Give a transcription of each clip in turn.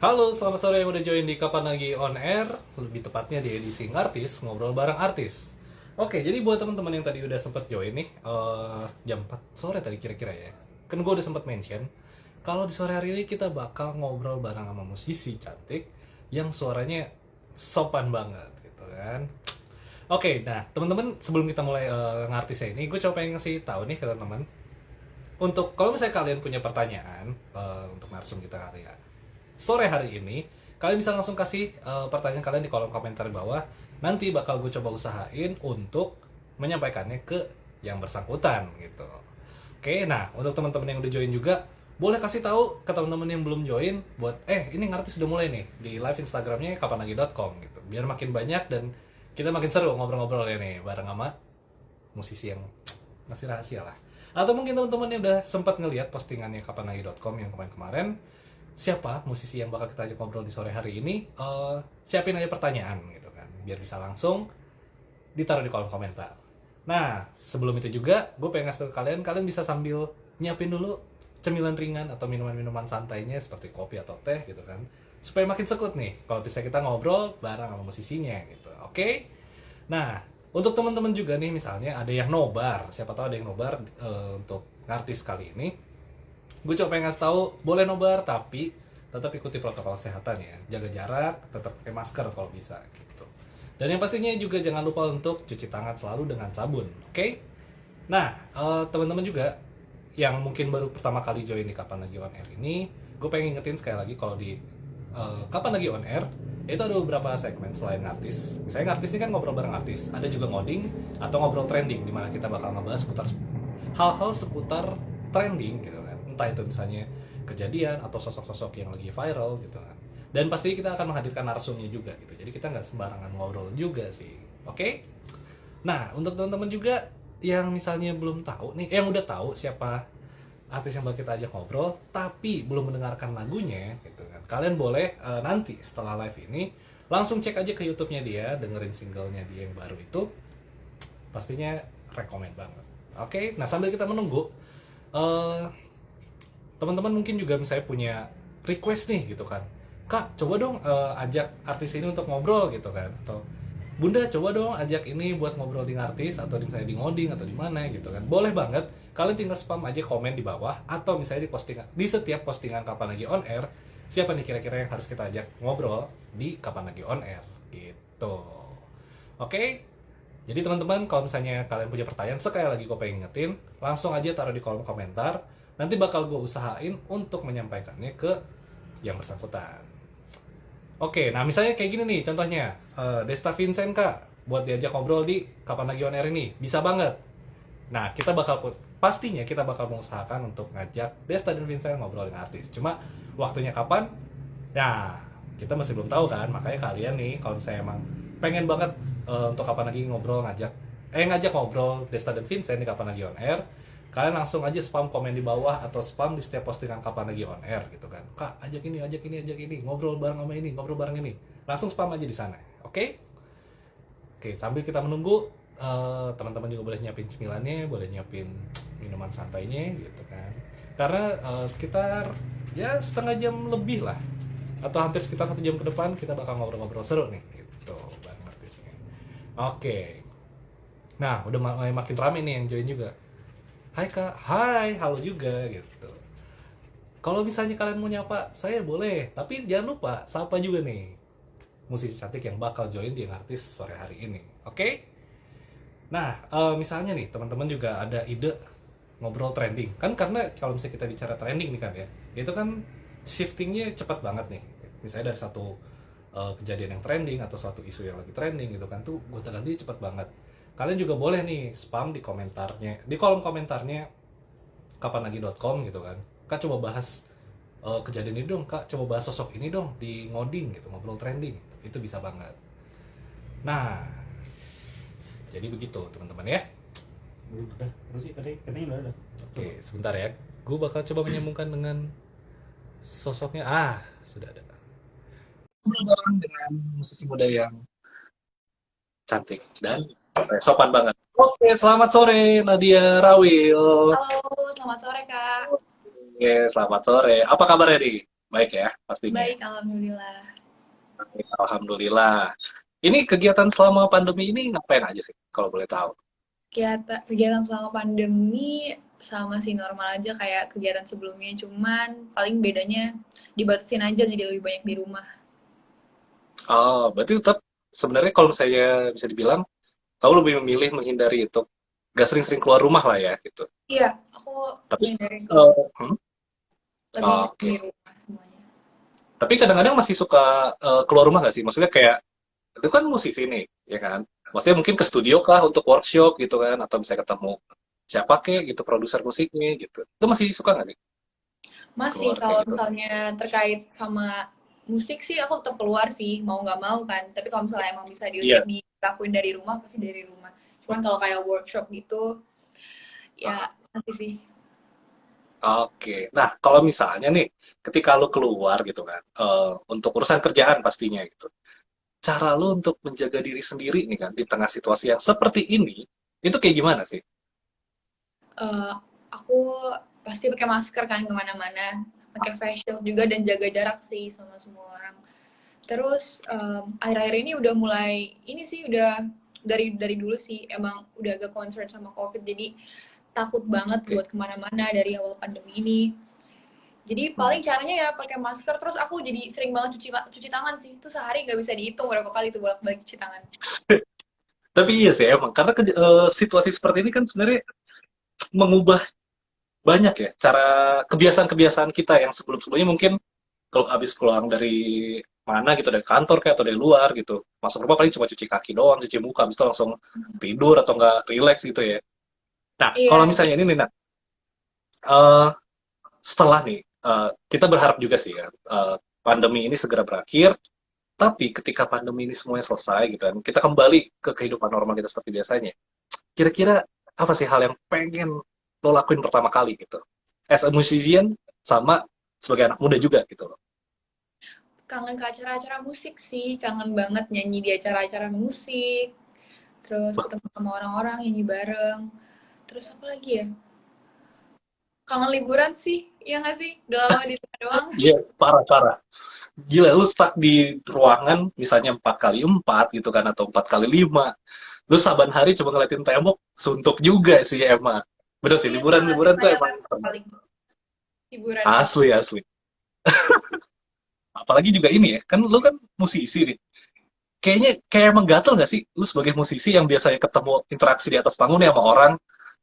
Halo, selamat sore yang udah join di Kapan Lagi On Air. Lebih tepatnya di edisi Ngartis, ngobrol bareng artis. Oke, jadi buat teman-teman yang tadi udah sempet join nih, jam 4 sore tadi kira-kira ya. Kan gue udah sempet mention, kalau di sore hari ini kita bakal ngobrol bareng sama musisi cantik yang suaranya sopan banget gitu kan. Oke, nah teman-teman sebelum kita mulai ngartisnya ini, gue coba pengen ngasih tahu nih ke teman-teman. Untuk kalau misalnya kalian punya pertanyaan untuk narsum kita kali ya sore hari ini, kalian bisa langsung kasih pertanyaan kalian di kolom komentar di bawah. Nanti bakal gue coba usahain untuk menyampaikannya ke yang bersangkutan gitu. Oke, nah untuk teman-teman yang udah join juga, boleh kasih tahu ke teman-teman yang belum join buat ini ngerti sudah mulai nih di live Instagramnya kapanlagi.com gitu. Biar makin banyak dan kita makin seru ngobrol-ngobrolnya nih bareng sama musisi yang masih rahasia lah. Atau mungkin teman-teman yang udah sempat ngelihat postingannya kapanlagi.com yang kemarin-kemarin, siapa musisi yang bakal kita ajak ngobrol di sore hari ini, siapin aja pertanyaan gitu kan, biar bisa langsung ditaruh di kolom komentar. Nah, sebelum itu juga, gue pengen ngasih ke kalian, kalian bisa sambil nyiapin dulu cemilan ringan atau minuman-minuman santainya seperti kopi atau teh gitu kan, supaya makin sekut nih kalau bisa kita ngobrol bareng sama musisinya gitu. Oke? Nah, untuk teman-teman juga nih, misalnya ada yang nobar, siapa tahu ada yang nobar untuk artis kali ini, gue coba pengen ngasih tahu, boleh nobar tapi tetap ikuti protokol kesehatan ya, jaga jarak, tetap pakai masker kalau bisa gitu. Dan yang pastinya juga jangan lupa untuk cuci tangan selalu dengan sabun, oke? Nah, teman-teman juga yang mungkin baru pertama kali join di Kapan Lagi On Air ini, gue pengen ingetin sekali lagi kalau di Kapan Lagi On Air itu ada beberapa segmen selain artis. Misalnya artis ini kan ngobrol bareng artis, ada juga ngoding atau ngobrol trending, dimana kita bakal ngebahas seputar hal-hal seputar trending gitu kan, entah itu misalnya kejadian atau sosok-sosok yang lagi viral gitu kan. Dan pasti kita akan menghadirkan narsumnya juga gitu, jadi kita nggak sembarangan ngobrol juga sih, oke? Nah, untuk teman-teman juga yang misalnya belum tahu nih, yang udah tahu siapa artis yang bakal kita ajak ngobrol tapi belum mendengarkan lagunya gitu kan, kalian boleh nanti setelah live ini langsung cek aja ke YouTube-nya dia, dengerin singlenya dia yang baru itu, pastinya rekomen banget. Oke, nah sambil kita menunggu, eh, teman-teman mungkin juga misalnya punya request nih gitu kan, Kak coba dong ajak artis ini untuk ngobrol gitu kan, atau Bunda coba dong ajak ini buat ngobrol di artis, atau misalnya di ngoding atau di mana gitu kan, boleh banget. Kalian tinggal spam aja komen di bawah, atau misalnya di postingan, di setiap postingan Kapan Lagi On Air, siapa nih kira-kira yang harus kita ajak ngobrol di Kapan Lagi On Air gitu. Oke, jadi teman-teman kalau misalnya kalian punya pertanyaan, sekali lagi gue pengen ingetin, langsung aja taruh di kolom komentar. Nanti bakal gue usahain untuk menyampaikannya ke yang bersangkutan. Oke, nah misalnya kayak gini nih contohnya, Desta Vincent kak, buat diajak ngobrol di Kapan Lagi On Air ini, bisa banget. Nah, pastinya kita bakal mengusahakan untuk ngajak Desta dan Vincent ngobrol dengan artis. Cuma waktunya kapan? Ya, kita masih belum tahu kan. Makanya kalian nih kalau misalnya emang pengen banget untuk kapan lagi ngobrol ngajak ngobrol Desta dan Vincent di Kapan Lagi On Air, kalian langsung aja spam komen di bawah atau spam di setiap postingan Kapan Lagi On Air gitu kan. Kak, ajak ini, ajak ini, ajak ini, ngobrol bareng sama ini, ngobrol bareng ini. Langsung spam aja di sana. Oke? Oke, sambil kita menunggu, teman-teman juga boleh nyiapin cemilannya, boleh nyiapin minuman santainya gitu kan. Karena sekitar ya setengah jam lebih lah, atau hampir sekitar 1 jam ke depan kita bakal ngobrol-ngobrol seru nih gitu bareng artisnya. Oke. Nah, udah mulai makin rame nih yang join juga. Hai kak, hai, halo juga gitu. Kalau misalnya kalian mau nyapa, saya boleh, tapi jangan lupa sapa juga nih musisi cantik yang bakal join di artis sore hari ini. Oke? Nah, misalnya nih teman-teman juga ada ide ngobrol trending. Kan karena kalau misalnya kita bicara trending nih kan ya, itu kan shiftingnya cepat banget nih. Misalnya dari satu kejadian yang trending atau suatu isu yang lagi trending gitu kan, tuh gonta-ganti cepat banget. Kalian juga boleh nih spam di komentarnya, di kolom komentarnya kapanlagi.com gitu kan. Kak coba bahas kejadian ini dong, Kak coba bahas sosok ini dong di ngoding gitu, ngobrol trending. Itu bisa banget. Nah, jadi begitu teman-teman ya. Udah, terus sih tadi udah. Oke, sebentar ya. Gue bakal coba menyambungkan dengan sosoknya. Ah, sudah ada. Ngobrol bareng dengan musisi muda yang cantik dan sopan banget. Oke, selamat sore Nadia Rawil. Halo, selamat sore Kak. Oke, selamat sore. Apa kabarnya nih? Baik ya, pastinya. Baik, alhamdulillah. Alhamdulillah. Ini kegiatan selama pandemi ini ngapain aja sih, kalau boleh tahu? Kegiatan selama pandemi sama sih normal aja kayak kegiatan sebelumnya, cuman paling bedanya dibatasin aja jadi lebih banyak di rumah. Oh, berarti tetap sebenarnya kalau saya bisa dibilang, kamu lebih memilih menghindari itu, gak sering-sering keluar rumah lah ya, gitu. Iya, aku Tapi, ngindarin keluar, eh, hmm? lebih Oke. di rumah semuanya. Tapi kadang-kadang masih suka keluar rumah nggak sih? Maksudnya kayak, itu kan musisi nih, ya kan? Maksudnya mungkin ke studio kah untuk workshop gitu kan? Atau bisa ketemu siapa kek gitu, produser musiknya gitu. Itu masih suka nggak nih Masih keluar kayak kalau gitu? misalnya terkait sama musik sih aku tetap keluar sih, mau nggak mau kan. Tapi kalau misalnya emang bisa Iya. dilakuin dari rumah, pasti dari rumah. Cuman kalau kayak workshop gitu, ya masih sih. Oke. Nah, kalau misalnya nih, ketika lu keluar gitu kan, untuk urusan kerjaan pastinya gitu. Cara lu untuk menjaga diri sendiri nih kan, di tengah situasi yang seperti ini, itu kayak gimana sih? Eh, aku pasti pakai masker kan kemana-mana, pakai face shield juga dan jaga jarak sih sama semua orang. Terus akhir-akhir ini udah mulai ini sih udah dari dulu sih emang udah agak concern sama COVID, jadi takut banget Oke. buat kemana-mana dari awal pandemi ini. Jadi Hmm. paling caranya ya pakai masker, terus aku jadi sering banget cuci cuci tangan sih. Itu sehari nggak bisa dihitung berapa kali tuh bolak-balik cuci tangan. Tapi iya sih emang, karena situasi seperti ini kan sebenarnya mengubah banyak ya cara kebiasaan-kebiasaan kita yang sebelum-sebelumnya mungkin kalau habis pulang dari mana gitu, dari kantor kayak atau dari luar gitu, masuk rumah paling cuma cuci kaki doang, cuci muka, habis itu langsung tidur atau enggak relax gitu ya. Nah, kalau Iya, misalnya ini nih, Nat, eh, setelah nih, kita berharap juga sih ya, pandemi ini segera berakhir, tapi ketika pandemi ini semuanya selesai gitu kan, kita kembali ke kehidupan normal kita seperti biasanya. Kira-kira apa sih hal yang pengen lo lakuin pertama kali gitu? As a musician sama sebagai anak muda juga gitu loh. kangen ke acara-acara musik sih, kangen banget nyanyi di acara-acara musik, terus ketemu sama orang-orang nyanyi bareng. Terus apa lagi ya? Kangen liburan sih, ya nggak sih? Udah lama di rumah doang. Iya, parah-parah. Gila, lu stuck di ruangan misalnya 4x4 gitu kan, atau 4x5. Lu saban hari cuma ngeliatin tembok, suntuk juga sih emang. Bener sih, Iya, cuma ngeliatin liburan-liburan tuh emang bayangan paling hiburannya. asli, asli. Apalagi juga ini ya, kan lu kan musisi nih. Kayaknya kayak emang gatel gak sih lu sebagai musisi yang biasanya ketemu interaksi di atas panggung nih sama orang,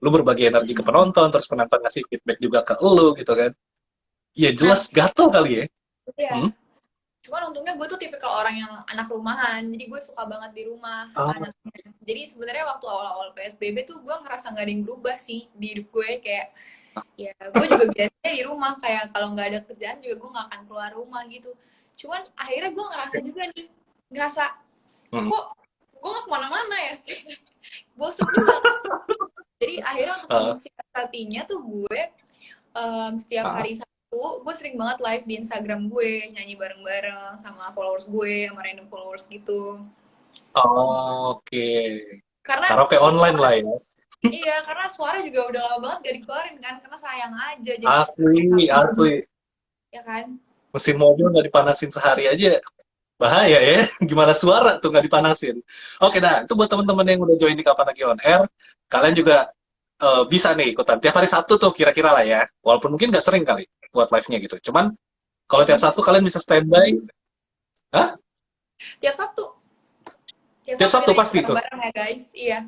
lu berbagi energi ke penonton, terus penonton ngasih feedback juga ke lu gitu kan. Ya Nah, jelas gatel kali ya. iya. Hmm? Cuman untungnya gue tuh tipikal orang yang anak rumahan, jadi gue suka banget di rumah sama Ah, anaknya. Jadi sebenarnya waktu awal-awal PSBB tuh gue ngerasa nggak ada yang berubah sih di hidup gue, kayak ya gue juga biasanya di rumah, kayak kalau nggak ada kerjaan juga gue nggak akan keluar rumah gitu. Cuman akhirnya gue ngerasa juga nih, ngerasa hmm. kok gue nggak kemana-mana ya, bosen juga. Jadi akhirnya untuk Ah, mensiasatinya tuh gue setiap ah. hari Sabtu gue sering banget live di Instagram gue, nyanyi bareng-bareng sama followers gue, sama random followers gitu. Oke. Karena Karaoke online suara, lah ya. iya, karena suara juga udah lama banget gak dikeluarin kan, karena sayang aja jadi Asli, asli. ya kan. Mesin mobil nggak dipanasin sehari aja bahaya ya. Gimana suara tuh nggak dipanasin. Oke, nah itu buat teman-teman yang udah join di Kapan Lagi On Air, kalian juga bisa nih ikutan tiap hari Sabtu tuh kira-kira lah ya. Walaupun mungkin nggak sering kali buat live-nya gitu. Cuman kalau Tiap tiap minggu, Sabtu kalian bisa standby. Hah? tiap Sabtu, tiap Tiap Sabtu Sabtu kita nyanyi pasti tuh. bareng-bareng ya guys. Iya,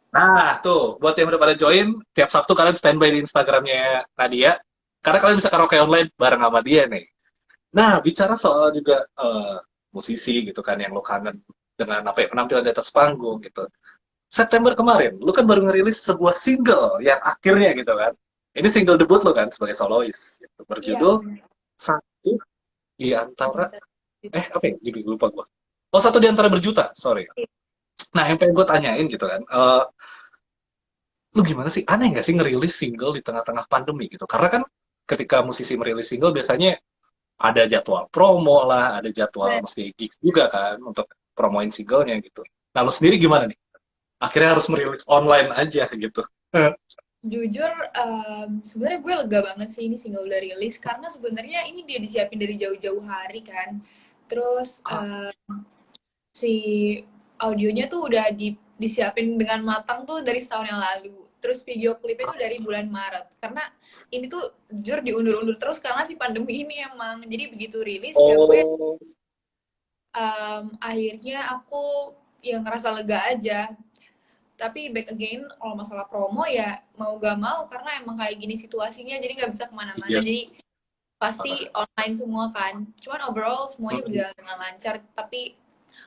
Nah, tuh, buat yang udah pada join, tiap Sabtu kalian standby di Instagramnya Nadia, karena kalian bisa karaoke online bareng sama dia nih. Nah, bicara soal juga musisi gitu kan, yang lo kangen dengan apa ya, penampilan di atas panggung gitu. September kemarin, lu kan baru ngerilis sebuah single yang akhirnya gitu kan. Ini single debut lo kan sebagai solois, gitu. iya Berjudul benar. Satu di Antara, Juta, juta. apa ya, jadi lupa gua. Oh, Satu di Antara Berjuta, sorry. Nah, yang pengen gue tanyain gitu kan, lu gimana sih? Aneh nggak sih ngerilis single di tengah-tengah pandemi gitu? Karena kan ketika musisi merilis single biasanya ada jadwal promo lah, ada jadwal Benar. mesti gigs juga kan untuk promoin singlenya gitu. Nah, lu sendiri gimana nih? Akhirnya harus merilis online aja gitu. Jujur, sebenarnya gue lega banget sih ini single udah rilis karena sebenarnya ini dia disiapin dari jauh-jauh hari kan. Terus Ah, si audionya tuh udah disiapin dengan matang tuh dari setahun yang lalu. Terus video klipnya tuh dari bulan Maret. Karena ini tuh jujur diundur-undur terus karena si pandemi ini emang. Jadi begitu rilis ya gue oh, akhirnya aku yang ngerasa lega aja. Tapi back again kalau masalah promo ya mau gak mau karena emang kayak gini situasinya jadi nggak bisa kemana-mana. iya sih. Jadi pasti online semua kan. Cuman overall semuanya Mm-mm. berjalan dengan lancar. Tapi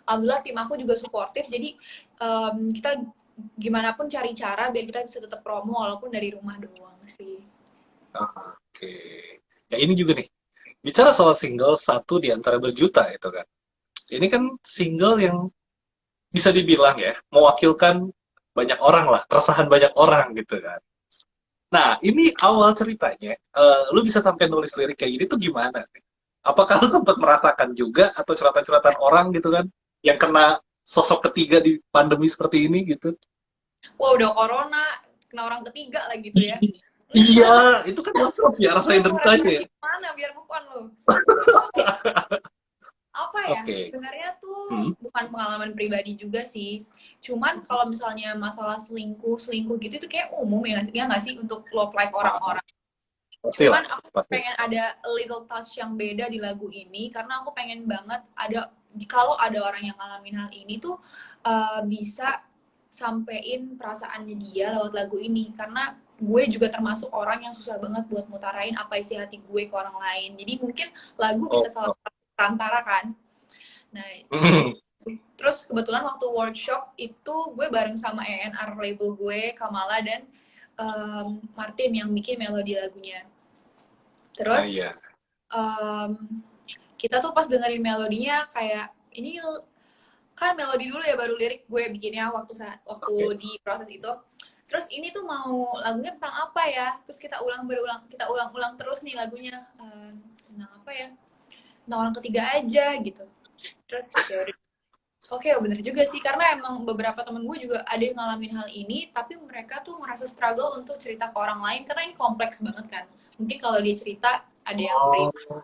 alhamdulillah tim aku juga suportif. Jadi kita gimana pun cari cara biar kita bisa tetap promo walaupun dari rumah doang sih. Oke. Ya ini juga nih. Bicara soal single satu di antara berjuta itu kan. Ini kan single yang bisa dibilang ya mewakilkan banyak orang lah, keresahan banyak orang gitu kan. Nah, ini awal ceritanya, lu bisa sampai nulis lirik kayak gini tuh gimana nih? Apakah lu sempat merasakan juga atau curhatan-curhatan orang gitu kan yang kena sosok ketiga di pandemi seperti ini gitu? Wah udah corona, kena orang ketiga lah gitu ya. Iya, itu kan mantap ya Lu rasain mau deritanya ya. refleksi mana biar move on lu? Apa ya Oke. sebenarnya tuh Hmm. bukan pengalaman pribadi juga sih cuman kalau misalnya masalah selingkuh selingkuh gitu itu kayak umum ya nggak sih untuk love life Ah, orang-orang pasti lah, cuman aku pasti. pengen ada a little touch yang beda di lagu ini karena aku pengen banget ada kalau ada orang yang ngalamin hal ini tuh bisa sampein perasaannya dia lewat lagu ini karena gue juga termasuk orang yang susah banget buat mutarain apa isi hati gue ke orang lain jadi mungkin lagu bisa Oh, salah oh. satu perantara kan. Nah, Hmm. terus kebetulan waktu workshop itu gue bareng sama ENR label gue, Kamala dan Martin yang bikin melodi lagunya. Ah Terus iya. em, kita tuh pas dengerin melodinya kayak ini kan melodi dulu ya baru lirik gue bikinnya waktu Oke. di proses itu. Terus ini tuh mau lagunya tentang apa ya? Terus kita berulang kita ulang-ulang terus nih lagunya tentang apa ya? Tentang orang ketiga aja gitu. Terus ya udah. Oke, oh bener juga sih, karena emang beberapa temen gue juga ada yang ngalamin hal ini, tapi mereka tuh merasa struggle untuk cerita ke orang lain, karena ini kompleks banget kan. Mungkin kalau dia cerita, ada yang terima Oh,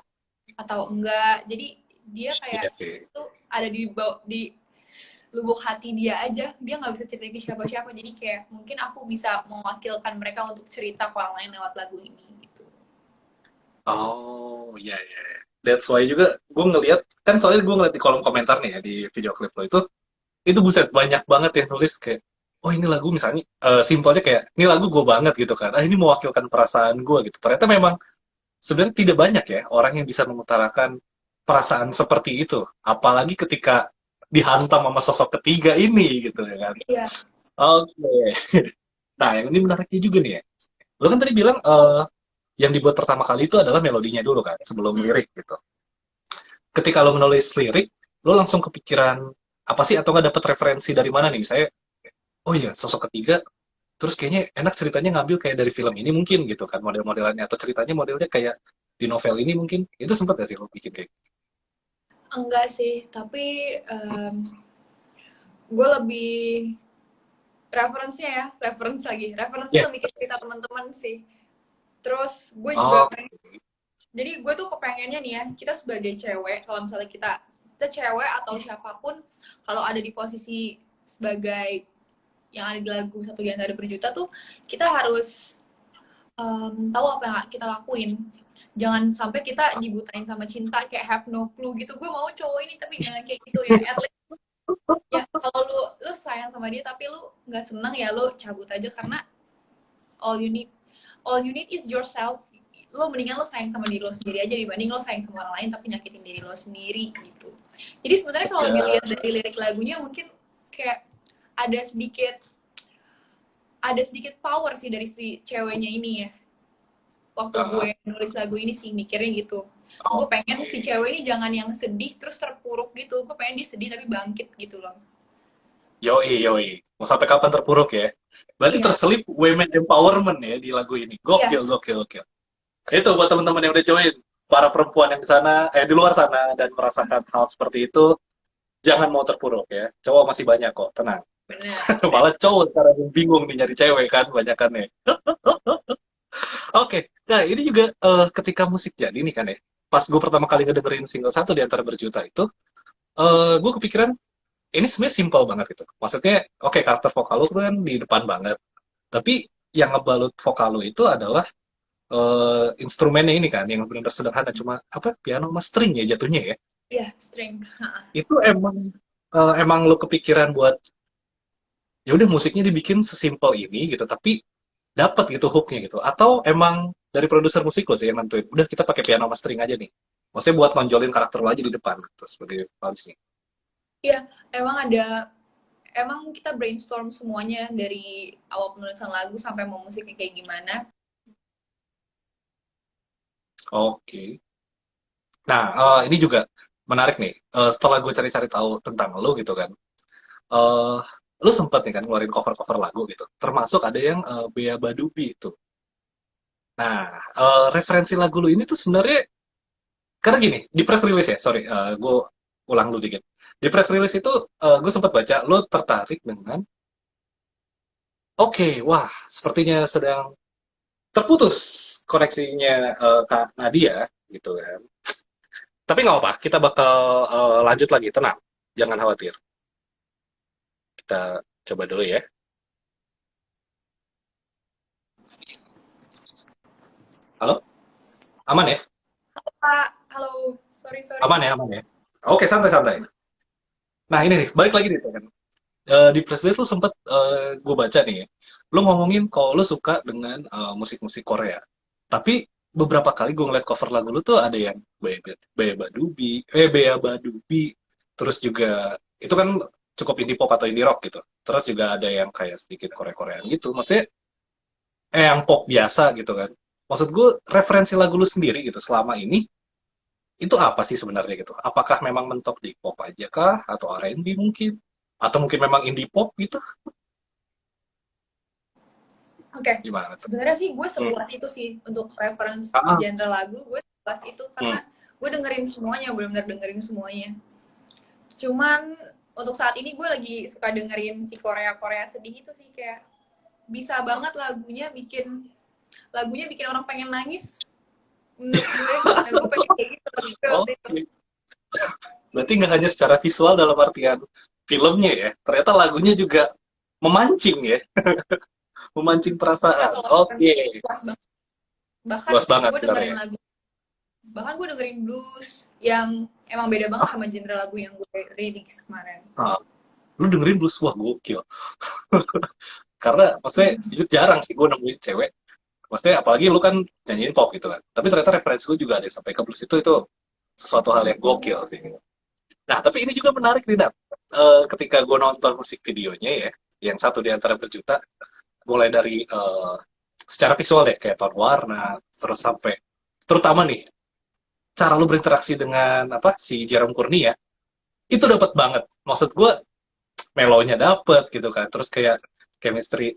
atau enggak. Jadi dia kayak iya sih. itu ada di lubuk hati dia aja, dia nggak bisa cerita ke siapa-siapa. Jadi kayak mungkin aku bisa mewakilkan mereka untuk cerita ke orang lain lewat lagu ini gitu. Oh, iya, iya. That's why juga gue ngeliat, kan soalnya gue ngeliat di kolom komentar nih ya, di video klip lo itu buset, banyak banget yang nulis kayak, oh ini lagu misalnya, simpelnya kayak, ini lagu gue banget gitu kan, ah ini mewakilkan perasaan gue gitu. Ternyata memang sebenarnya tidak banyak ya orang yang bisa mengutarakan perasaan seperti itu. Apalagi ketika dihantam sama sosok ketiga ini gitu ya kan. Iya. Oke. Nah, yang ini menariknya juga nih ya. Lo kan tadi bilang yang dibuat pertama kali itu adalah melodinya dulu kan, sebelum Mm. lirik gitu. Ketika lo menulis lirik, lo langsung kepikiran apa sih atau nggak dapet referensi dari mana nih? Misalnya, oh iya sosok ketiga, terus kayaknya enak ceritanya ngambil kayak dari film ini mungkin gitu kan model-modelannya atau ceritanya modelnya kayak di novel ini mungkin. Itu sempat gak sih lo bikin kayak gitu? Enggak sih, tapi gue lebih referensinya ya, referensi Ya. lebih ke cerita teman-teman sih. Terus gue juga Oh, pengen, jadi gue tuh kepengennya nih ya, kita sebagai cewek, kalau misalnya kita cewek atau siapapun, kalau ada di posisi sebagai yang ada di lagu satu di antara berjuta tuh, kita harus tahu apa yang kita lakuin. Jangan sampai kita dibutain sama cinta kayak have no clue gitu. Gue mau cowok ini tapi jangan kayak gitu ya. At least ya kalau lu sayang sama dia tapi lu nggak seneng ya lu cabut aja karena all you need all you need is yourself. Lo mendingan lo sayang sama diri lo sendiri aja dibanding lo sayang sama orang lain tapi nyakitin diri lo sendiri gitu. Jadi sebenarnya kalau ya. dilihat dari lirik lagunya mungkin kayak ada sedikit ada sedikit power sih dari si ceweknya ini ya. Waktu Ah, gue nulis lagu ini sih mikirnya gitu. Gue pengen si oke. cewek ini jangan yang sedih terus terpuruk gitu. Gue pengen dia sedih tapi bangkit gitu loh. Yoi, yoi. Mau sampai kapan terpuruk ya? Berarti Iya, terselip women empowerment ya di lagu ini. iya, Gokil, gokil, gokil. Itu buat teman-teman yang udah join, para perempuan yang di sana, di luar sana dan merasakan hal seperti itu, jangan mau terpuruk ya. Cowok masih banyak kok, tenang. Bener. Malah cowok sekarang yang bingung nih nyari cewek kan banyakannya. Oke, nah ini juga ketika musik jadi nih kan ya. Pas gue pertama kali ngedengerin single satu di antara berjuta itu, gue kepikiran ini sebenarnya simpel banget gitu. Maksudnya, oke karakter vokal lu kan di depan banget, tapi yang ngebalut vokal lu itu adalah instrumennya ini kan, yang benar-benar sederhana cuma apa piano sama string ya jatuhnya ya. Iya, strings. Ha. Itu emang lu kepikiran buat ya udah musiknya dibikin sesimpel ini gitu, tapi dapat gitu hooknya gitu. Atau emang dari produser musik lo sih yang nentuin, udah kita pakai piano sama string aja nih. Maksudnya buat nonjolin karakter lo aja di depan gitu, sebagai vokalisnya. Iya, emang emang kita brainstorm semuanya dari awal penulisan lagu sampai mau musiknya kayak gimana. Oke. Nah, ini juga menarik nih. Setelah gue cari-cari tahu tentang lo gitu kan, eh lu sempet nih kan ngeluarin cover-cover lagu gitu. Termasuk ada yang Bea Badubi itu. Nah, referensi lagu lu ini tuh sebenarnya karena gini, di press release ya, sorry, gue ulang dulu dikit. Di press release itu gue sempat baca, lo tertarik dengan, oke, wah, sepertinya sedang terputus koneksinya Kak Nadia, gitu kan. Tapi nggak apa, kita bakal lanjut lagi, tenang, jangan khawatir. Kita coba dulu ya. Halo, aman ya? Kak, halo, sorry sorry. Aman ya, aman ya. Oke, santai-santai. Nah ini nih, balik lagi nih kan. Di press release lu sempet gue baca nih ya, lu ngomongin kalau lu suka dengan musik-musik Korea. Tapi beberapa kali gue ngeliat cover lagu lu tuh ada yang Bea Badubi, Bea Badubi, terus juga itu kan cukup indie pop atau indie rock gitu. Terus juga ada yang kayak sedikit Korea-Koreaan gitu. Maksudnya yang pop biasa gitu kan. Maksud gue referensi lagu lu sendiri gitu selama ini itu apa sih sebenarnya gitu? Apakah memang mentok di pop aja kah atau R&B mungkin? Atau mungkin memang indie pop gitu? Oke, Gimana tuh? sebenarnya sih gue Hmm. seluas itu sih untuk reference Ah, genre lagu, gue seluas itu hmm. karena gue dengerin semuanya, benar-benar dengerin semuanya. Cuman untuk saat ini gue lagi suka dengerin si Korea-Korea sedih itu sih, kayak bisa banget lagunya bikin orang pengen nangis menurut gue. Nah, gue pengen kayak gitu lebih ke waktu itu. Oke. Berarti nggak hanya secara visual dalam artian filmnya ya, ternyata lagunya juga memancing ya, memancing Pokoknya perasaan. kalau referensi Oke, luas banget. Bahkan luas banget gue sebenarnya dengerin ya. lagu, bahkan gue dengerin blues yang emang beda banget Ah, sama genre lagu yang gue remix kemarin. ah, lu dengerin blues, wah gokil. Karena maksudnya jujur jarang sih gue nemuin cewek. Maksudnya apalagi lu kan nyanyiin pop gitu kan. Tapi ternyata referensi lu juga ada yang sampai ke blues itu sesuatu hal yang gokil sih. Nah, tapi ini juga menarik nih, Nat. Ketika gue nonton musik videonya ya, yang satu di antara berjuta, mulai dari secara visual deh, kayak tone warna, terus sampai, terutama nih, cara lu berinteraksi dengan apa si Jerome Kurnia, itu dapat banget. Maksud gue, melonya dapet gitu kan, terus kayak chemistry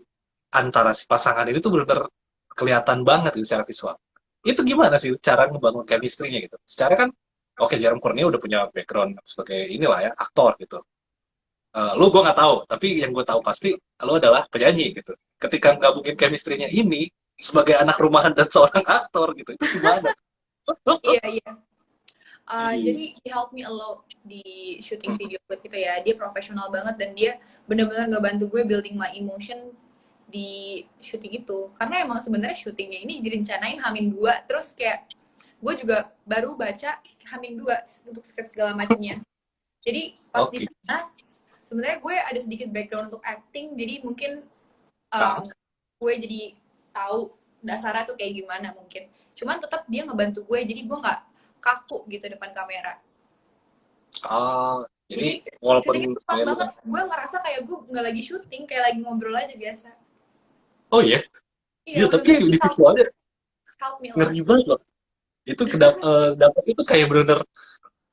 antara si pasangan ini tuh bener-bener kelihatan banget gitu secara visual. Itu gimana sih cara ngebangun chemistry-nya gitu? Secara kan, oke Jerome Kurnia udah punya background sebagai inilah ya, aktor gitu. Lu gue nggak tahu, tapi yang gue tahu pasti lu adalah penyanyi gitu. Ketika gabungin chemistry-nya ini sebagai anak rumahan dan seorang aktor gitu, itu gimana? Iya, iya. Iya. Jadi he helped me a lot di shooting video clip itu ya. Dia profesional banget dan dia benar-benar ngebantu gue building my emotion di syuting itu. Karena emang sebenarnya syutingnya ini direncanain Hamin 2, terus kayak gue juga baru baca Hamin 2 untuk skrip segala macamnya. Jadi pas di Oke. sana sebenarnya gue ada sedikit background untuk acting, jadi mungkin Ah, gue jadi tahu dasarnya tuh kayak gimana mungkin. Cuman tetap dia ngebantu gue, jadi gue nggak kaku gitu depan kamera. jadi Jadi walaupun syuting itu fun kayak lu banget. kan, Gue ngerasa kayak gue nggak lagi syuting, kayak lagi ngobrol aja biasa. oh iya, Iya, iya tapi bener-bener di visualnya help me a lot. ngeri banget loh. Itu dapet itu kayak bener-bener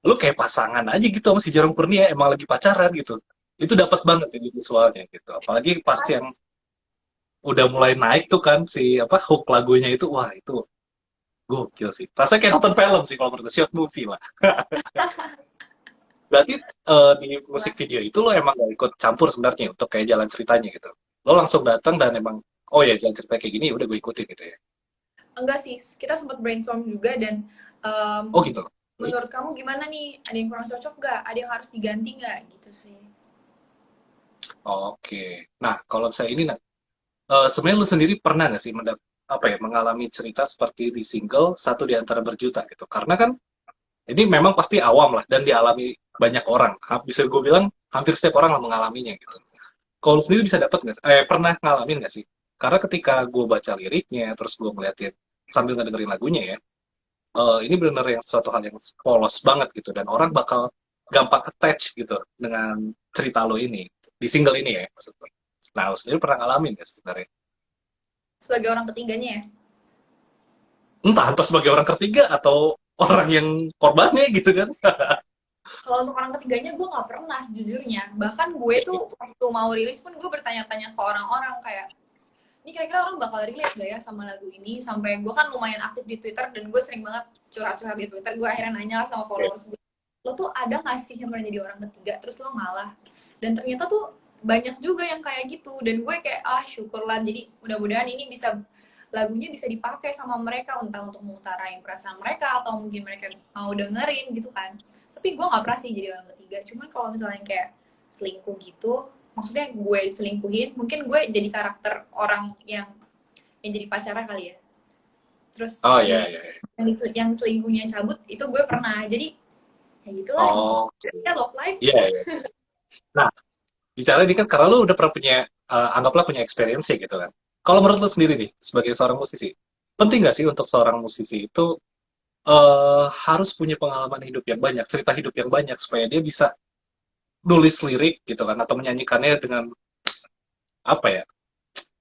lu kayak pasangan aja gitu sama si Jerome Kurnia emang lagi pacaran gitu. Itu dapat banget ini visualnya gitu. Apalagi pas Pas, yang udah mulai naik tuh kan si apa hook lagunya itu, wah itu gokil sih. Rasanya kayak nonton film sih kalau menurut gue, short movie lah. Berarti di musik video itu lo emang gak ikut campur sebenarnya untuk kayak jalan ceritanya gitu. Lo langsung datang dan emang, oh ya jalan cerita kayak gini, udah gue ikutin gitu ya. Enggak sih, kita sempat brainstorm juga dan em, Oh gitu. menurut kamu gimana nih? Ada yang kurang cocok nggak? Ada yang harus diganti nggak? Gitu sih. Oke. Nah, kalau saya ini, nah, sebenarnya lu sendiri pernah nggak sih apa ya, mengalami cerita seperti di single satu di antara berjuta gitu? Karena kan ini memang pasti awam lah dan dialami banyak orang. Bisa gue bilang hampir setiap orang lah mengalaminya gitu. Kalau lu sendiri bisa dapat nggak? Pernah ngalamin nggak sih? Karena ketika gue baca liriknya, terus gue ngeliatin sambil ngedengerin lagunya ya, ini benar yang suatu hal yang polos banget gitu dan orang bakal gampang attach gitu dengan cerita lo ini di single ini ya maksudnya. Nah, lo sendiri pernah ngalamin nggak sebenarnya? Sebagai orang ketiganya ya. Entah sebagai orang ketiga atau orang yang korbannya gitu kan? Kalau untuk orang ketiganya gue nggak pernah sejujurnya. Bahkan gue tuh waktu mau rilis pun gue bertanya-tanya ke orang-orang kayak, ini kira-kira orang bakal relate gak ya sama lagu ini? Sampai gue kan lumayan aktif di Twitter dan gue sering banget curhat-curhat di Twitter. Gue akhirnya nanya lah sama followers gue, lo tuh ada gak sih yang pernah jadi orang ketiga terus lo ngalah? Dan ternyata tuh banyak juga yang kayak gitu. Dan gue kayak, syukurlah. Jadi mudah-mudahan ini bisa, lagunya bisa dipakai sama mereka entah untuk mengutarain perasaan mereka atau mungkin mereka mau dengerin gitu kan. Tapi gue nggak pernah sih jadi orang ketiga. Cuman kalau misalnya kayak selingkuh gitu, maksudnya gue diselingkuhin, mungkin gue jadi karakter orang yang jadi pacarnya kali ya. Terus Oh si iya iya. yang selingkuhnya cabut itu gue pernah. Jadi ya gitulah, Oh ya love life. iya iya. Nah, bicara ini kan karena lu udah pernah punya, anggaplah punya experience ya gitu kan. Kalau menurut lu sendiri nih sebagai seorang musisi, penting nggak sih untuk seorang musisi itu harus punya pengalaman hidup yang banyak, cerita hidup yang banyak supaya dia bisa nulis lirik gitu kan atau menyanyikannya dengan apa ya?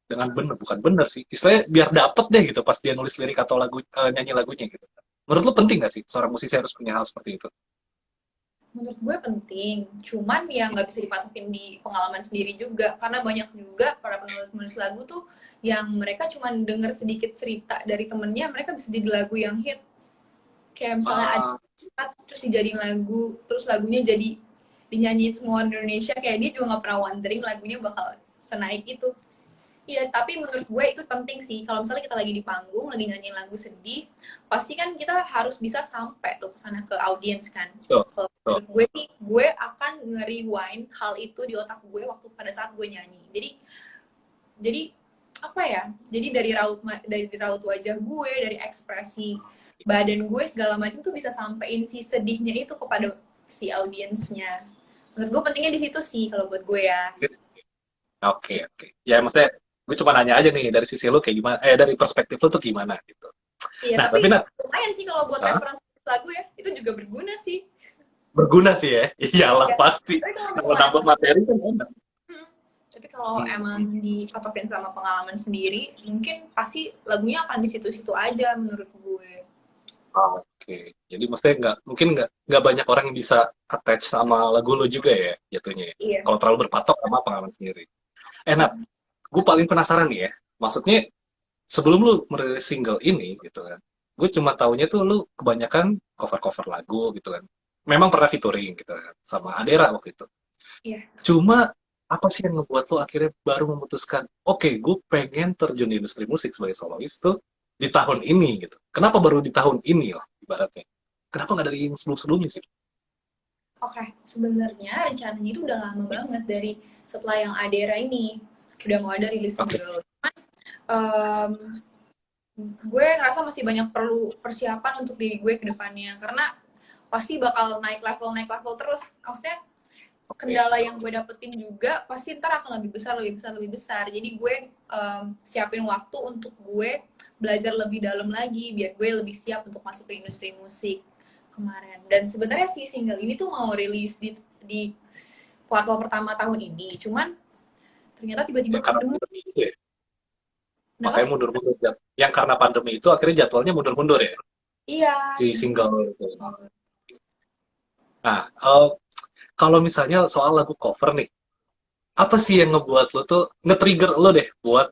Dengan bener, bukan bener sih. Istilahnya biar dapet deh gitu pas dia nulis lirik atau nyanyi lagunya gitu. Menurut lu penting nggak sih seorang musisi harus punya hal seperti itu? Menurut gue penting, cuman ya nggak bisa dipatokin di pengalaman sendiri juga, karena banyak juga para penulis-penulis lagu tuh yang mereka cuman denger sedikit cerita dari temennya, mereka bisa jadi lagu yang hit. Kayak misalnya ada Ah, cerita, terus dijadiin lagu, terus lagunya jadi dinyanyiin semua orang Indonesia, kayak dia juga nggak pernah wondering lagunya bakal senaik itu. Iya, tapi menurut gue itu penting sih. Kalau misalnya kita lagi di panggung, lagi nyanyiin lagu sedih, pasti kan kita harus bisa sampai tuh kesana ke audiens kan. betul, Kalau betul. menurut gue sih, gue akan nge-rewind hal itu di otak gue waktu pada saat gue nyanyi. Jadi apa ya? Jadi dari raut wajah gue, dari ekspresi badan gue segala macam tuh bisa sampein si sedihnya itu kepada si audiensnya. Menurut gue pentingnya di situ sih kalau buat gue ya. Oke, oke. Ya, maksudnya gue cuma nanya aja nih dari sisi lu kayak gimana, dari perspektif lu tuh gimana gitu. Iya, Nah, tapi tapi nah, lumayan sih kalau buat hah? referensi lagu ya, itu juga berguna sih. Berguna sih ya. Iyalah Iya. pasti. Tapi kalau Kalau misalnya nambah materi kan enak. hmm, tapi kalau Hmm. emang dipatokin sama pengalaman sendiri, mungkin pasti lagunya akan di situ-situ aja menurut gue. Oke. Jadi maksudnya mungkin nggak banyak orang yang bisa attach sama lagu lu juga ya jatuhnya ya. Iya. Kalau terlalu berpatok sama pengalaman sendiri. Enak. Gue paling penasaran nih ya. Maksudnya sebelum lu merilis single ini gitu kan, gue cuma taunya tuh lu kebanyakan cover-cover lagu gitu kan. Memang pernah featuring gitu kan sama Adera waktu itu. Iya. Cuma apa sih yang ngebuat lo akhirnya baru memutuskan, oke, gue pengen terjun di industri musik sebagai solois tuh di tahun ini gitu. Kenapa baru di tahun ini lah ibaratnya? Kenapa nggak dari yang sebelum-sebelumnya sih? Oke, sebenarnya rencananya itu udah lama banget dari setelah yang Adera ini. Udah mau ada rilis Oke, single. Cuman, em, gue ngerasa masih banyak perlu persiapan untuk diri gue ke depannya. Karena pasti bakal naik level terus. Maksudnya oke, kendala yang gue dapetin juga pasti ntar akan lebih besar lebih besar. Jadi gue siapin waktu untuk gue belajar lebih dalam lagi biar gue lebih siap untuk masuk ke industri musik kemarin. Dan sebenarnya si single ini tuh mau rilis di kuartal pertama tahun ini, cuman ternyata tiba-tiba yang karena pandemi. pandemi itu ya, makanya Kenapa? mundur-mundur. Yang karena pandemi itu akhirnya jadwalnya mundur-mundur ya, Iya, si gitu. single itu. Nah, kalau misalnya soal lagu cover nih, apa sih yang ngebuat lo tuh nge-trigger lo deh buat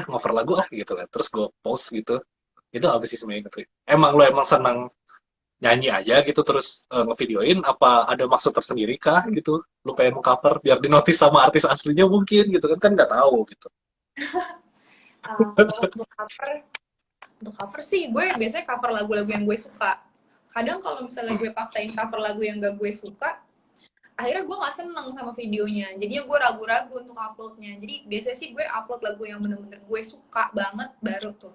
ngover lagu ah gitu kan, terus gue post gitu, itu apa sih sebenarnya nge-trigger? Emang lo emang senang nyanyi aja gitu terus ngevideoin, apa ada maksud tersendiri kah gitu? Lu pengen cover biar dinotis sama artis aslinya mungkin gitu kan, kan nggak tahu gitu. Kalau untuk cover sih gue biasanya cover lagu-lagu yang gue suka. Kadang kalau misalnya gue paksain cover lagu yang gak gue suka, akhirnya gue gak seneng sama videonya. Jadinya gue ragu-ragu untuk uploadnya. Jadi biasanya sih gue upload lagu yang bener-bener gue suka banget baru tuh.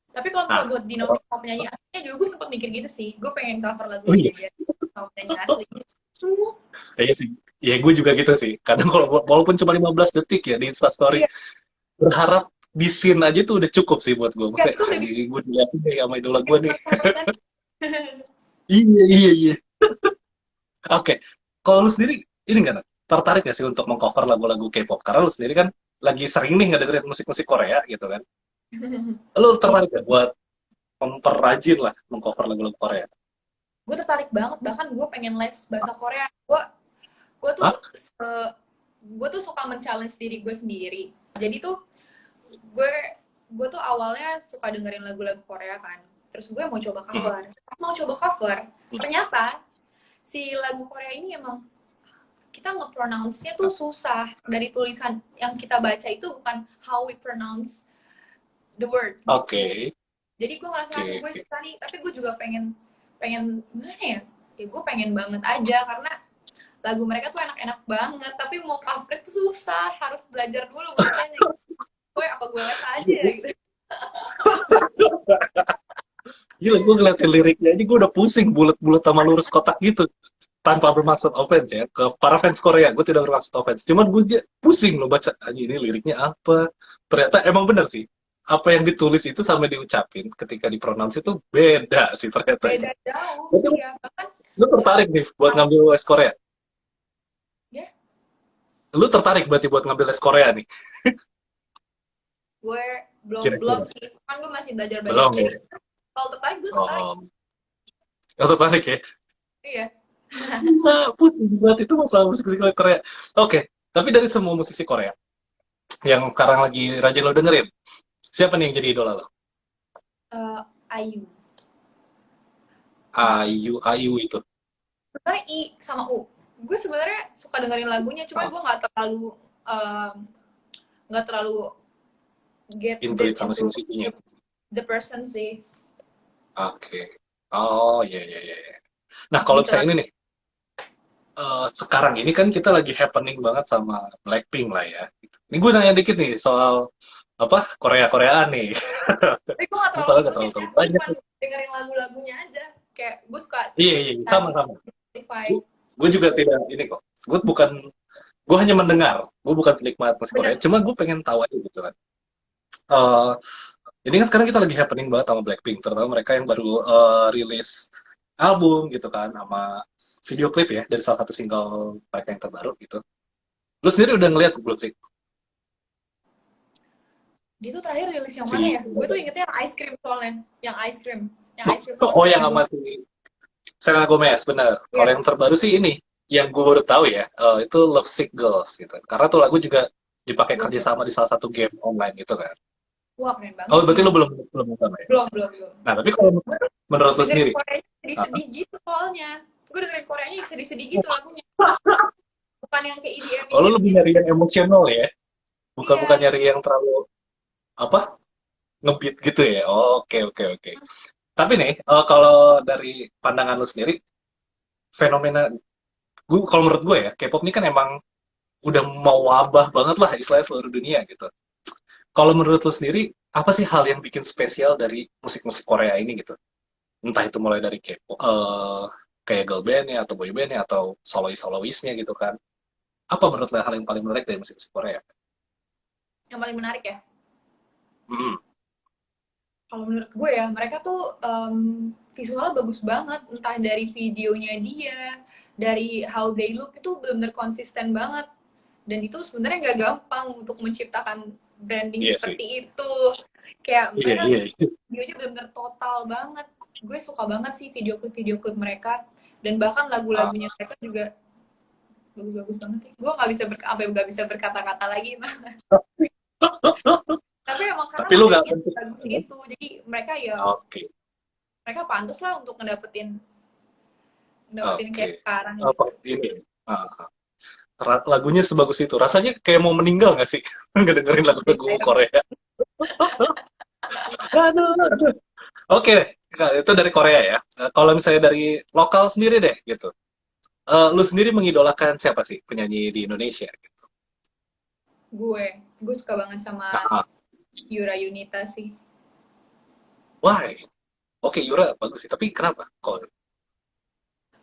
Tapi kalau Nah, misalnya buat di notif sama penyanyi aslinya juga gue sempet mikir gitu sih. Gue pengen cover lagu oh iya, dia biar sama penyanyi asli gitu. iya sih. Ya gue juga gitu sih. Kadang kalau walaupun cuma 15 detik ya di Instastory, Iya, berharap di scene aja tuh udah cukup sih buat gue. ya, Maksudnya, itu udah anjing gue diliatin deh sama idola gue bikin nih. penasaran kan. Iya, iya, iya. Oke, kalau lu sendiri, ini nggak, Nat? Tertarik nggak sih untuk mengcover lagu-lagu K-pop? Karena lu sendiri kan lagi sering nih ngedengerin musik-musik Korea gitu kan. Lu tertarik nggak buat memperrajin lah mengcover lagu-lagu Korea? Gue tertarik banget, bahkan gue pengen les bahasa Korea. Gue tuh Hah? gue tuh suka men-challenge diri gue sendiri. Jadi tuh gue gue tuh awalnya suka dengerin lagu-lagu Korea kan. Terus gue mau coba Hmm. cover. Pas mau coba cover, ternyata si lagu Korea ini emang kita nge-pronounce-nya tuh susah. Dari tulisan yang kita baca itu bukan how we pronounce the word gitu. Oke, Jadi gue ngerasa oke, aduh gue oke. suka nih, tapi gue juga pengen pengen gimana ya? Ya gue pengen banget aja karena lagu mereka tuh enak-enak banget, tapi mau cover tuh susah, harus belajar dulu bacanya. Gue apa gue les aja ya gitu. Gila, gue ngeliatin liriknya aja gue udah pusing, bulat-bulat sama lurus kotak gitu. Tanpa bermaksud offense ya, ke para fans Korea, gue tidak bermaksud offense. Cuman gue pusing loh baca, aja ini liriknya apa. Ternyata emang bener sih, apa yang ditulis itu sama diucapin ketika dipronounce itu beda sih ternyata. Beda jauh, Berarti iya. Bahkan lu tertarik nih buat harus ngambil les Korea? ya Lu tertarik berarti buat ngambil les Korea nih? gue belum belum Kira-kira. sih. Kan gue masih belajar-belajar Belum ya? sendiri. Kalau tertarik gue tertarik. Oh, oh, tertarik ya? Iya. Nah, pusing banget itu masalah musik-musik Korea. Oke, tapi dari semua musisi Korea yang sekarang lagi rajin lo dengerin, siapa nih yang jadi idola lo? Ayu. Ayu, Ayu itu. Sebenarnya I sama U. Gue sebenarnya suka dengerin lagunya, cuma Oh, gue um, nggak terlalu get intuit deep sama si into musiknya. the person sih. Oke. Oh, iya, iya, iya, iya. Nah, kalau Lebih ke misalnya ini nih, sekarang ini kan kita lagi happening banget sama Blackpink lah ya. Ini gue nanya dikit nih soal apa Korea-Koreaan nih. tapi gue gak Gue terlalu padahal gak ngikutin terlalu tahu ya, gue banyak. cuma dengerin lagu-lagunya aja. Kayak gue suka Iya, iya, iya, cari sama-sama. Spotify. Gue juga tidak ini kok. Gue hanya mendengar. Gue bukan penikmat musik Korea. Bener. Cuma gue pengen tahu aja gitu kan. Eh, jadi kan sekarang kita lagi happening banget sama Blackpink, terutama mereka yang baru rilis album gitu kan, sama video klip ya dari salah satu single mereka yang terbaru gitu. Lu sendiri udah ngeliat belum sih? Dia tuh terakhir rilis yang mana Si ya? Gue tuh ingetnya yang Ice Cream soalnya. Yang Ice Cream. Yang Ice Cream sama oh yang Selena sama Gomez. si Selena Gomez, bener. Kalau Iya. yang terbaru sih ini, yang gue baru tahu ya, itu Love Sick Girls gitu. Karena tuh lagu juga dipakai Gue kayak, kerjasama di salah satu game online gitu kan. wah keren banget Oh, berarti sih. lu belum belum nonton ya? Belum. Nah, tapi kalau Gue tuh menurut lu dengerin sendiri, Koreanya ah, sedih-sedih gitu soalnya. Gue dengerin Koreanya sedih-sedih gitu lagunya. Bukan yang kayak EDM oh lu EDM lebih gitu. nyari yang emosional ya, bukan bukan Iya, nyari yang terlalu apa ngebeat gitu ya. Oh, oke, oke, oke. Tapi nih, kalau dari pandangan lu sendiri, fenomena gue kalau menurut gue ya, K-pop ini kan emang udah mau wabah banget lah istilahnya seluruh dunia gitu. Kalau menurut lu sendiri, apa sih hal yang bikin spesial dari musik-musik Korea ini gitu? Entah itu mulai dari K-pop, kayak girl band-nya atau boy band-nya atau solois-soloisnya gitu kan. Apa menurut lo hal yang paling menarik dari musik-musik Korea? yang paling menarik ya. Hmm, Kalau menurut gue ya, mereka tuh visualnya bagus banget. Entah dari videonya dia, dari how they look itu benar-benar konsisten banget. Dan itu sebenarnya nggak gampang untuk menciptakan branding iya sih. seperti itu. Kayak Iya, mereka iya. videonya benar-benar total banget. Gue suka banget sih video klip mereka. Dan bahkan Ah, lagu-lagunya mereka juga bagus-bagus banget ya. Gue nggak bisa berkata-kata lagi. Tapi emang karena tapi lu nggak materinya bentuk. bagus itu. Jadi mereka ya Oke. mereka pantas lah untuk ngedapetin kayak Oke. sekarang Apa gitu. ini? Ah, lagunya sebagus itu. Rasanya kayak mau meninggal nggak sih? Ngedengerin lagu-lagu Kayak, Korea. Aduh, aduh. Oke, Kak, itu dari Korea ya. Kalau misalnya dari lokal sendiri deh, gitu. Lu sendiri mengidolakan siapa sih penyanyi di Indonesia? gue suka banget sama Ah, Yura Yunita sih. why? Oke, Yura bagus sih. Tapi kenapa? Kok?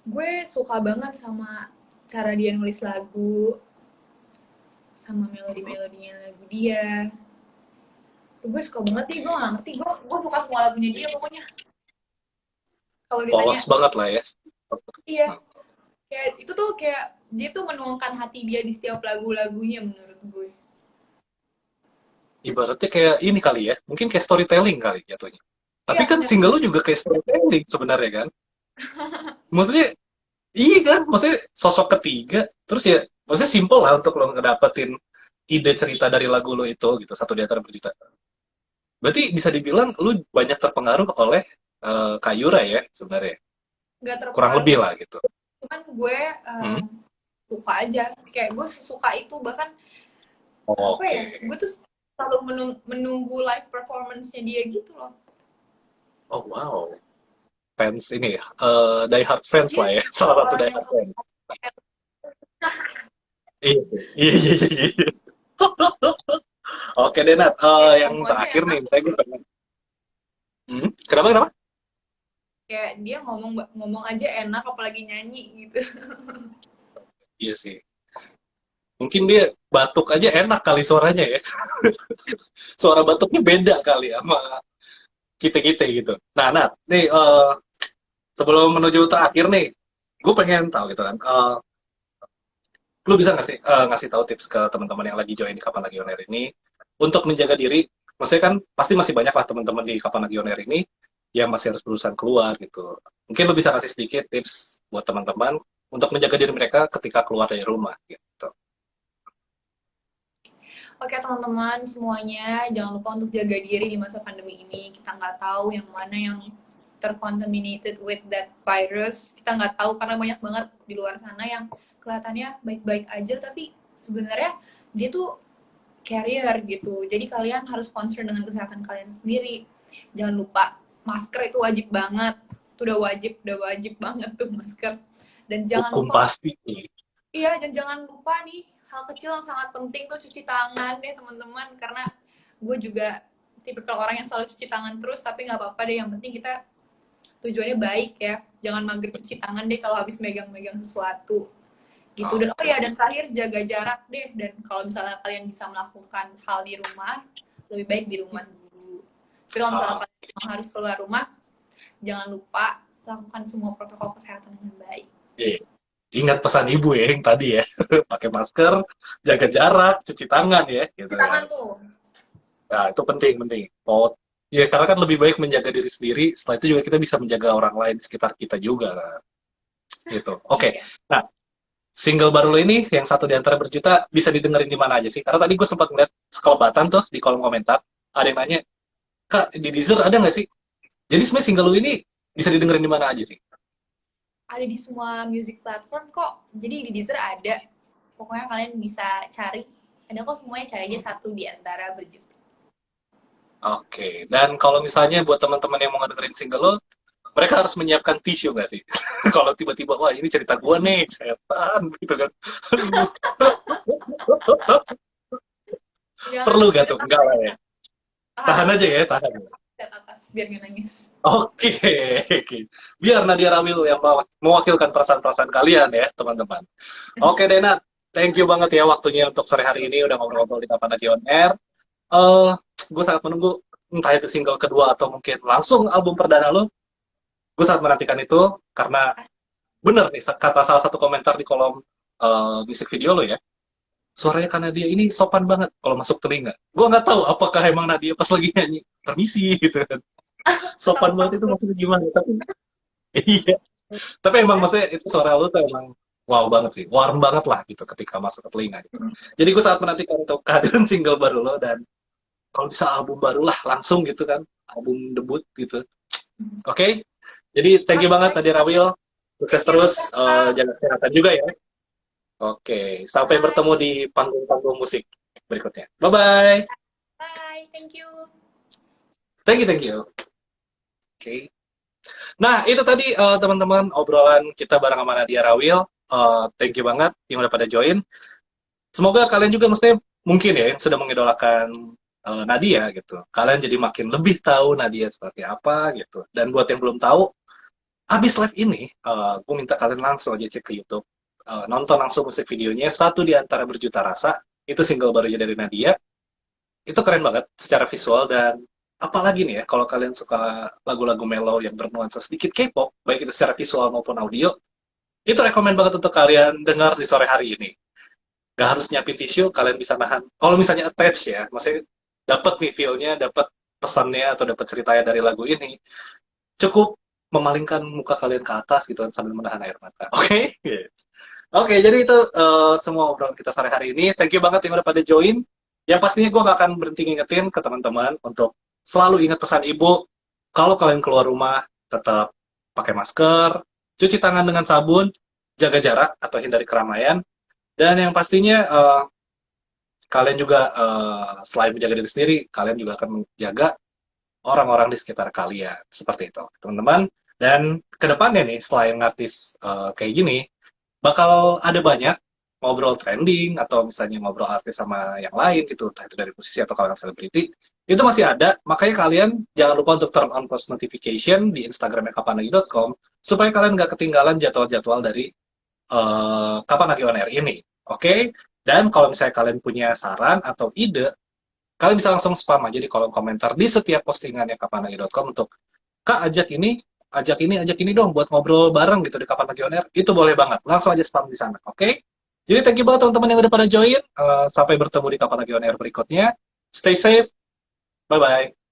Gue suka banget sama cara dia nulis lagu, sama melodi-melodinya lagu dia. Gue suka banget nih, gue gak ngerti. Gue suka semua lagunya dia pokoknya. Kalau ditanya, Polos banget lah ya. iya. Kayak, itu tuh kayak, dia tuh menuangkan hati dia di setiap lagu-lagunya menurut gue. Ibaratnya kayak ini kali ya. Mungkin kayak storytelling kali jatuhnya. Tapi Iya, kan bener. single lu juga kayak storytelling sebenarnya kan. Maksudnya, iya kan? Maksudnya sosok ketiga. Terus ya, maksudnya simple lah untuk lo ngedapetin ide cerita dari lagu lo itu gitu. Satu di antara berjuta. Berarti bisa dibilang lu banyak terpengaruh oleh Kak Yura ya sebenarnya. Gak Kurang terpengaruh lebih sih. lah gitu. Cuman gue Hmm? suka aja. Kayak gue suka itu. Bahkan, apa ya, Oke. gue tuh selalu menunggu live performance-nya dia gitu loh. Oh wow. Fans ini ya. Die Hard Terus fans dia lah ya. tipe Salah satu orang Die yang Hard fans. Iya, iya, iya, iya, iya. Oke deh, Nat. kayak Yang ngomong aja terakhir nih, enak. saya gue pengen. Kenapa, kenapa? Kayak dia ngomong ngomong aja enak, apalagi nyanyi gitu. Iya sih. Mungkin dia batuk aja enak kali suaranya ya. Suara batuknya beda kali sama kita-kita gitu. Nah, Nat, nih sebelum menuju terakhir nih, gue pengen tahu gitu kan. Lu bisa nggak sih ngasih tahu tips ke teman-teman yang lagi join di Kapan Lagi On Air ini untuk menjaga diri? Maksudnya kan pasti masih banyak lah teman-teman di Kapan Lagi On Air ini yang masih harus berusaha keluar gitu. Mungkin lu bisa kasih sedikit tips buat teman-teman untuk menjaga diri mereka ketika keluar dari rumah gitu. Oke teman-teman semuanya, jangan lupa untuk jaga diri di masa pandemi ini. Kita nggak tahu yang mana yang tercontaminated with that virus. Kita nggak tahu karena banyak banget di luar sana yang kelihatannya baik-baik aja, tapi sebenarnya dia tuh carrier gitu. Jadi kalian harus concern dengan kesehatan kalian sendiri. Jangan lupa masker itu wajib banget. Itu udah wajib banget tuh masker. Dan jangan Hukum lupa, pasti. iya, dan jangan lupa nih hal kecil yang sangat penting tuh cuci tangan deh teman-teman, karena gue juga tipikal orang yang selalu cuci tangan terus, tapi nggak apa-apa deh, yang penting kita tujuannya baik ya, jangan mager cuci tangan deh kalau habis megang-megang sesuatu gitu. Dan oh ya, dan terakhir jaga jarak deh, dan kalau misalnya kalian bisa melakukan hal di rumah, lebih baik di rumah dulu. Tapi kalau misalnya kalian harus keluar rumah, jangan lupa lakukan semua protokol kesehatan dengan baik. Iya. Ingat pesan ibu ya yang tadi ya, pakai masker, jaga jarak, cuci tangan ya, gitu Cuci tangan kan. tuh. Nah, itu penting, penting. Oh, ya karena kan lebih baik menjaga diri sendiri, setelah itu juga kita bisa menjaga orang lain di sekitar kita juga kan. Gitu. Oke. Iya. Nah, single baru lo ini yang satu di antara berjuta bisa didengerin di mana aja sih? Karena tadi gue sempat ngeliat sekelebatan tuh di kolom komentar, ada yang nanya, Kak, di Deezer ada nggak sih? Jadi sebenarnya single lo ini bisa didengerin di mana aja sih? Ada di semua music platform kok. Jadi di Deezer ada. Pokoknya kalian bisa cari. Ada kok semuanya, cari aja satu di antara berjuta. Oke. Dan kalau misalnya buat teman-teman yang mau ngedengerin single lo, mereka harus menyiapkan tisu nggak sih? Kalau tiba-tiba, wah ini cerita gue nih, setan, gitu kan. Aduh, Jangan, perlu gak udah tuh? tahan Enggak lah aja. ya. Tahan Tahan aja aja. ya, tahan. Lihat atas biar gak nangis. Oke, oke. Biar Nadia Rawil yang mewakilkan perasaan-perasaan kalian ya, teman-teman. Oke, Dena. Thank you banget ya waktunya untuk sore hari ini udah ngobrol-ngobrol di Kapan Lagi On Air. Eh, gue sangat menunggu entah itu single kedua atau mungkin langsung album perdana lo. Gue sangat menantikan itu karena bener nih kata salah satu komentar di kolom musik video lo ya. Suaranya karena dia ini sopan banget kalau masuk telinga. Gue nggak tahu apakah emang Nadia pas lagi nyanyi permisi gitu kan. Sopan banget itu Takut-takut. maksudnya gimana? Tapi iya. Tapi emang maksudnya itu suara lu tuh emang wow banget sih, warm banget lah gitu ketika masuk ke telinga gitu. Jadi gue sangat menantikan untuk kehadiran single baru lo dan kalau bisa album baru lah langsung gitu kan, album debut gitu. Oke? Jadi thank you banget Nadia Rawil. Sukses Thank you terus, juga, Kak. jaga kesehatan juga ya. Oke, sampai Bye. bertemu di panggung-panggung musik berikutnya. Bye-bye. Bye. Thank you. Thank you, thank you. Oke. Nah, itu tadi teman-teman obrolan kita bareng sama Nadia Rawil. Thank you banget yang udah pada join. Semoga kalian juga mestinya mungkin ya yang sudah mengidolakan Nadia gitu. Kalian jadi makin lebih tahu Nadia seperti apa gitu. Dan buat yang belum tahu, abis live ini, gue minta kalian langsung aja cek ke YouTube. Nonton langsung musik videonya, Satu di Antara Berjuta Rasa. Itu single barunya dari Nadia. Itu keren banget secara visual dan apalagi nih ya, kalau kalian suka lagu-lagu mellow yang bernuansa sedikit K-pop, baik itu secara visual maupun audio, itu rekomen banget untuk kalian dengar di sore hari ini. Gak harus nyiapin tisu, kalian bisa nahan. Kalau misalnya attach ya, maksudnya dapat nih feel-nya, dapat pesannya atau dapat ceritanya dari lagu ini, cukup memalingkan muka kalian ke atas gitu kan sambil menahan air mata. Oke? Okay? Oke, jadi itu semua obrolan kita sore hari ini. Thank you banget yang udah pada join. Yang pastinya gue gak akan berhenti ngingetin ke teman-teman untuk selalu ingat pesan ibu. Kalau kalian keluar rumah, tetap pakai masker, cuci tangan dengan sabun, jaga jarak atau hindari keramaian. Dan yang pastinya kalian juga selain menjaga diri sendiri, kalian juga akan menjaga orang-orang di sekitar kalian. Seperti itu, teman-teman. Dan kedepannya nih, selain artis kayak gini, bakal ada banyak ngobrol trending atau misalnya ngobrol artis sama yang lain gitu, entah itu dari musisi atau kalangan selebriti, itu masih ada. Makanya kalian jangan lupa untuk turn on post notification di Instagramnya kapanlagi.com supaya kalian nggak ketinggalan jadwal-jadwal dari Kapan Lagi On Air ini. Oke? Dan kalau misalnya kalian punya saran atau ide, kalian bisa langsung spam aja di kolom komentar di setiap postingannya kapanlagi.com untuk Kak ajak ini dong buat ngobrol bareng gitu di Kapan Lagi On Air. Itu boleh banget. Langsung aja spam di sana, oke? Jadi thank you banget teman-teman yang udah pada join. Sampai bertemu di Kapan Lagi On Air berikutnya. Stay safe. Bye-bye.